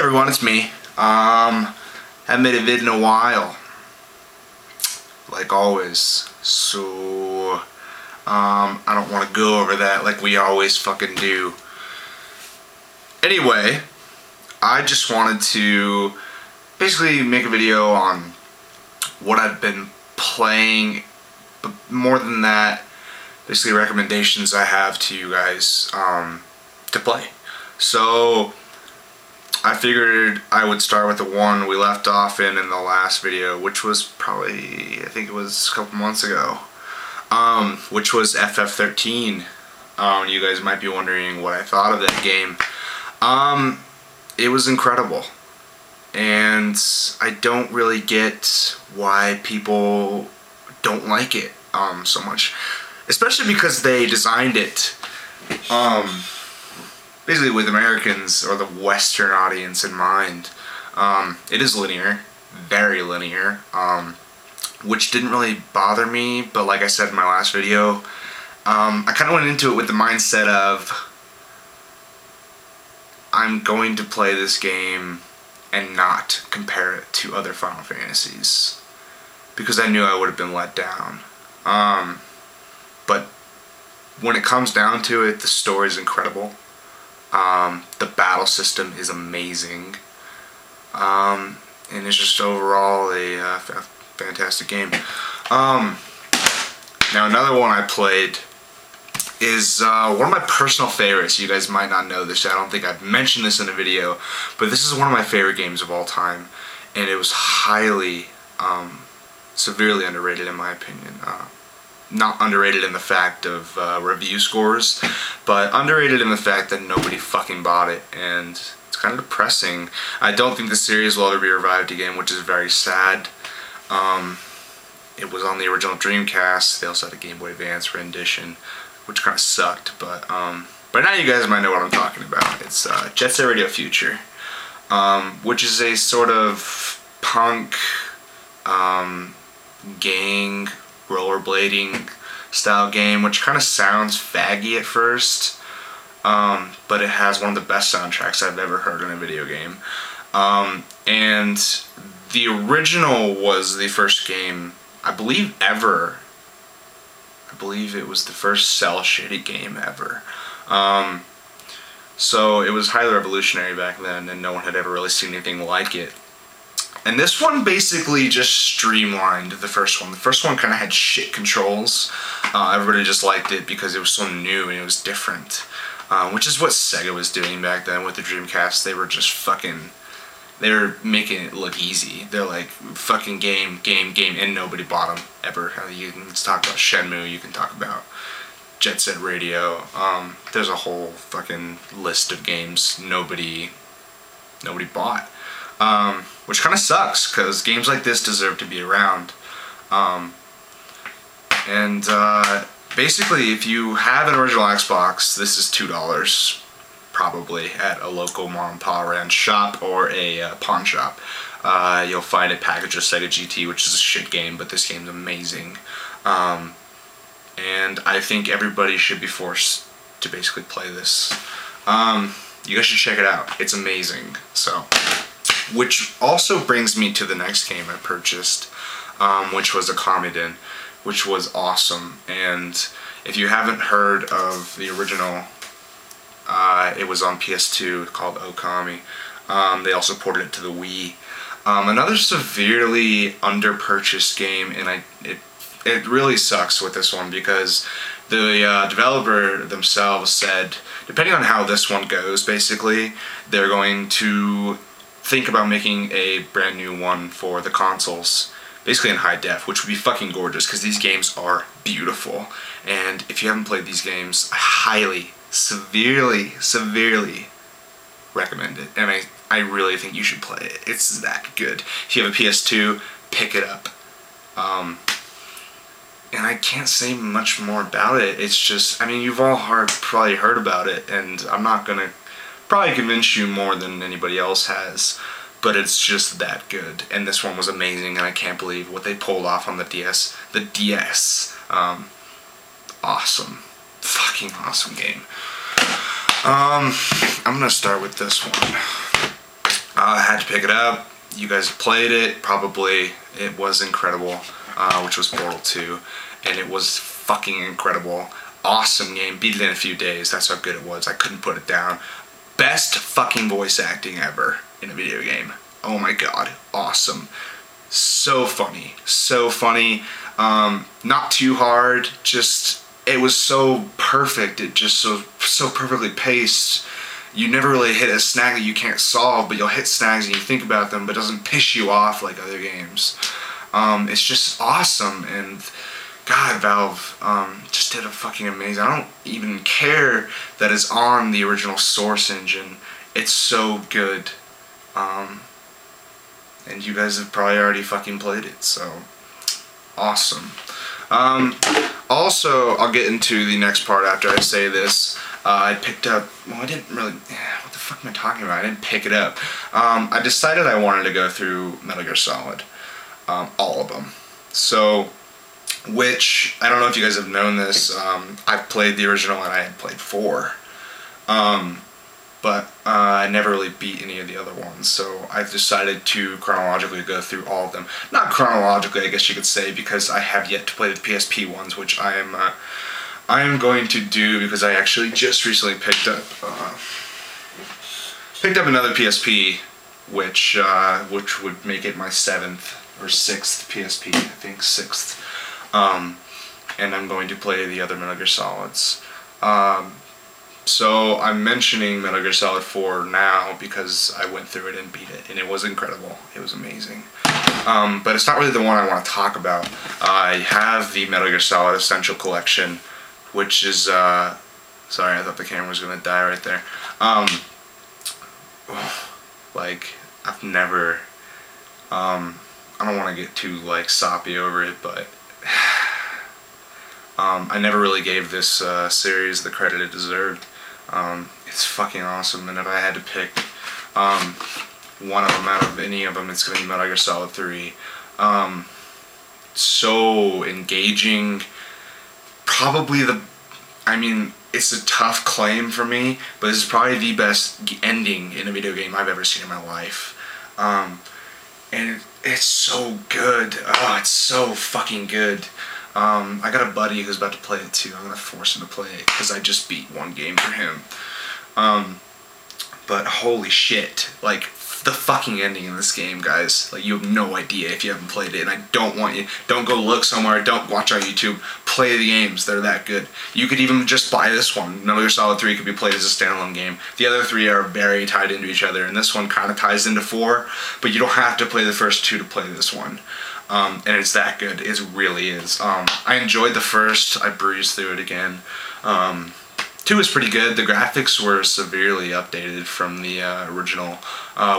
everyone, it's me. Haven't made a vid in a while, like always, so I don't want to go over that like we always fucking do. Anyway, I just wanted to basically make a video on what I've been playing, but more than that, basically recommendations I have to you guys to play. So I figured I would start with the one we left off in the last video, which was probably, I think it was a couple months ago, which was FF13. You guys might be wondering what I thought of that game. It was incredible, and I don't really get why people don't like it so much, especially because they designed it basically with Americans or the Western audience in mind. It is linear, very linear, which didn't really bother me, but like I said in my last video, I kind of went into it with the mindset of I'm going to play this game and not compare it to other Final Fantasies, because I knew I would have been let down. But when it comes down to it, the story is incredible. The battle system is amazing, and it's just overall a fantastic game. Now another one I played is one of my personal favorites. You guys might not know this. I don't think I've mentioned this in a video, but this is one of my favorite games of all time, and it was highly, severely underrated in my opinion. Not underrated in the fact of review scores, but underrated in the fact that nobody fucking bought it, and it's kind of depressing. I don't think the series will ever be revived again, which is very sad. It was on the original Dreamcast. They also had a Game Boy Advance rendition, which kind of sucked, but now you guys might know what I'm talking about. It's Jet Set Radio Future, which is a sort of punk, gang, rollerblading style game, which kind of sounds faggy at first, but it has one of the best soundtracks I've ever heard in a video game. And the original was the first game, I believe, ever. I believe it was the first cel-shaded game ever. So it was highly revolutionary back then, and no one had ever really seen anything like it. And this one basically just streamlined the first one. The first one kind of had shit controls. Everybody just liked it because it was so new and it was different. Which is what Sega was doing back then with the Dreamcast. They were just fucking... They were making it look easy. They're like, fucking game, and nobody bought them, ever. You can talk about Shenmue, you can talk about Jet Set Radio. There's a whole fucking list of games nobody bought. Which kind of sucks, because games like this deserve to be around. Basically, if you have an original Xbox, this is $2, probably, at a local mom and pop ranch shop or a pawn shop. You'll find it packaged with Sega GT, which is a shit game, but this game's amazing. And I think everybody should be forced to basically play this. You guys should check it out. It's amazing. So... Which also brings me to the next game I purchased, which was Okamiden, which was awesome. And if you haven't heard of the original, it was on PS2 called Okami. They also ported it to the Wii. Another severely under-purchased game, and it really sucks with this one because the developer themselves said, depending on how this one goes, basically, they're going to think about making a brand new one for the consoles, basically in high def, which would be fucking gorgeous because these games are beautiful. And if you haven't played these games, I highly, severely recommend it. And I really think you should play it. It's that good. If you have a PS2, pick it up. And I can't say much more about it. It's just, I mean, you've all probably heard about it, and I'm not gonna probably convince you more than anybody else has, but it's just that good. And this one was amazing, and I can't believe what they pulled off on the DS. The DS. Awesome. Fucking awesome game. I'm gonna start with this one. I had to pick it up. You guys played it, probably. It was incredible, which was Portal 2, and it was fucking incredible. Awesome game. Beat it in a few days. That's how good it was. I couldn't put it down. Best fucking voice acting ever in a video game. Oh my god. Awesome. So funny. So funny. Not too hard. Just, it was so perfect. It just so perfectly paced. You never really hit a snag that you can't solve, but you'll hit snags and you think about them, but it doesn't piss you off like other games. It's just awesome, and God, Valve just did a fucking amazing. I don't even care that it's on the original Source engine. It's so good. And you guys have probably already fucking played it, so awesome. Also, I'll get into the next part after I say this. I picked up, well, I didn't really, what the fuck am I talking about? I didn't pick it up. I decided I wanted to go through Metal Gear Solid, all of them. So, which, I don't know if you guys have known this, I've played the original and I had played 4. But I never really beat any of the other ones, so I've decided to chronologically go through all of them. Not chronologically, I guess you could say, because I have yet to play the PSP ones, which I am going to do because I actually just recently picked up another PSP, which would make it my 7th or 6th PSP, I think 6th. And I'm going to play the other Metal Gear Solids. So I'm mentioning Metal Gear Solid 4 now because I went through it and beat it, and it was incredible. It was amazing. But it's not really the one I want to talk about. I have the Metal Gear Solid Essential Collection, which is, sorry, I thought the camera was going to die right there. Like, I've never, I don't want to get too, like, soppy over it, but I never really gave this series the credit it deserved. It's fucking awesome, and if I had to pick one of them out of any of them, it's going to be Metal Gear Solid 3. So engaging. Probably it's a tough claim for me, but this is probably the best ending in a video game I've ever seen in my life. And it's so good. Oh, it's so fucking good. I got a buddy who's about to play it too. I'm gonna force him to play it because I just beat one game for him. But holy shit, like the fucking ending in this game, guys. Like, you have no idea if you haven't played it, and I don't want you. Don't go look somewhere. Don't watch on YouTube. Play the games. They're that good. You could even just buy this one. Metal Gear Solid 3 could be played as a standalone game. The other 3 are very tied into each other, and this one kind of ties into 4. But you don't have to play the first 2 to play this one. And it's that good. It really is. I enjoyed the first. I breezed through it again. 2 is pretty good. The graphics were severely updated from the original,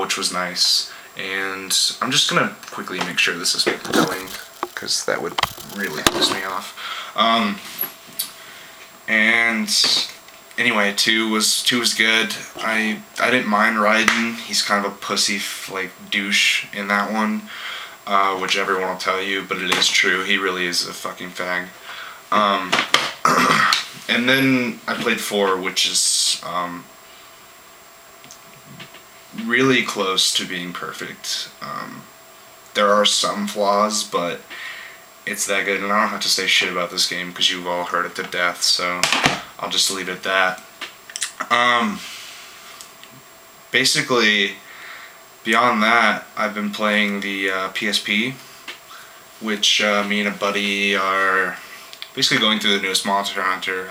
which was nice. And I'm just going to quickly make sure this is going, because that would really piss me off. And anyway, 2 was good. I didn't mind Raiden. He's kind of a pussy, like, douche in that one. Which everyone will tell you, but it is true. He really is a fucking fag. And then I played 4, which is really close to being perfect. There are some flaws, but it's that good, and I don't have to say shit about this game because you've all heard it to death, so I'll just leave it at that. Basically, beyond that, I've been playing the PSP, which me and a buddy are basically going through the newest Monster Hunter,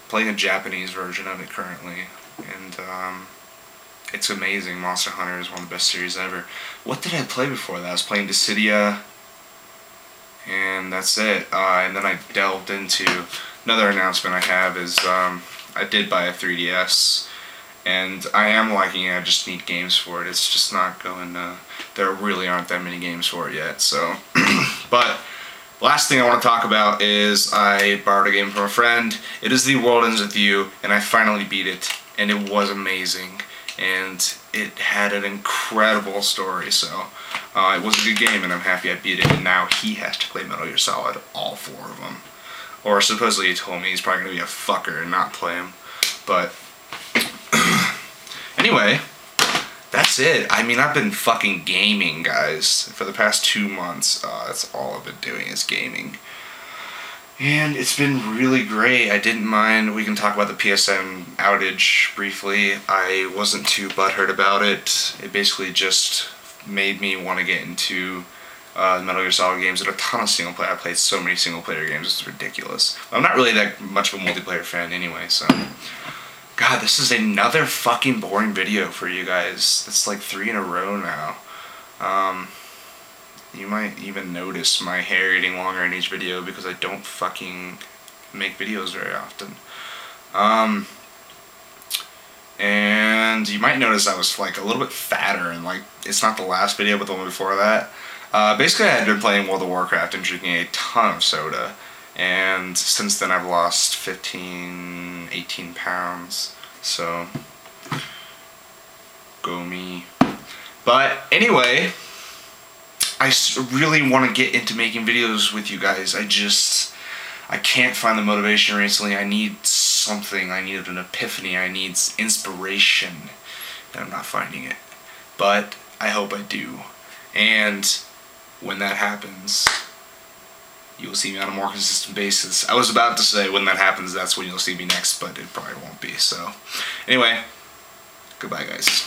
playing a Japanese version of it currently, and it's amazing. Monster Hunter is one of the best series ever. What did I play before that? I was playing Dissidia, and that's it. And then I delved into, another announcement I have is, I did buy a 3DS, and I am liking it. I just need games for it. It's just not going, there really aren't that many games for it yet, so. But, last thing I want to talk about is I borrowed a game from a friend. It is The World Ends With You, and I finally beat it, and it was amazing. And it had an incredible story, so it was a good game, and I'm happy I beat it, and now he has to play Metal Gear Solid, all 4 of them. Or supposedly he told me he's probably going to be a fucker and not play him. But Anyway, that's it. I mean, I've been fucking gaming, guys, for the past 2 months. That's all I've been doing is gaming. And it's been really great. I didn't mind. We can talk about the PSN outage briefly. I wasn't too butthurt about it. It basically just made me want to get into the Metal Gear Solid games and a ton of single player. I played so many single player games. It's ridiculous. I'm not really that much of a multiplayer fan anyway, so... God, this is another fucking boring video for you guys. It's like 3 in a row now. You might even notice my hair getting longer in each video because I don't fucking make videos very often. And you might notice I was like a little bit fatter, and like it's not the last video but the one before that. Basically I had been playing World of Warcraft and drinking a ton of soda. And since then I've lost 15, 18 pounds, so go me. But anyway, I really want to get into making videos with you guys. I can't find the motivation recently. I need something. I need an epiphany. I need inspiration. And I'm not finding it. But I hope I do. And when that happens, you will see me on a more consistent basis. I was about to say when that happens, that's when you'll see me next, but it probably won't be. So, anyway, goodbye, guys.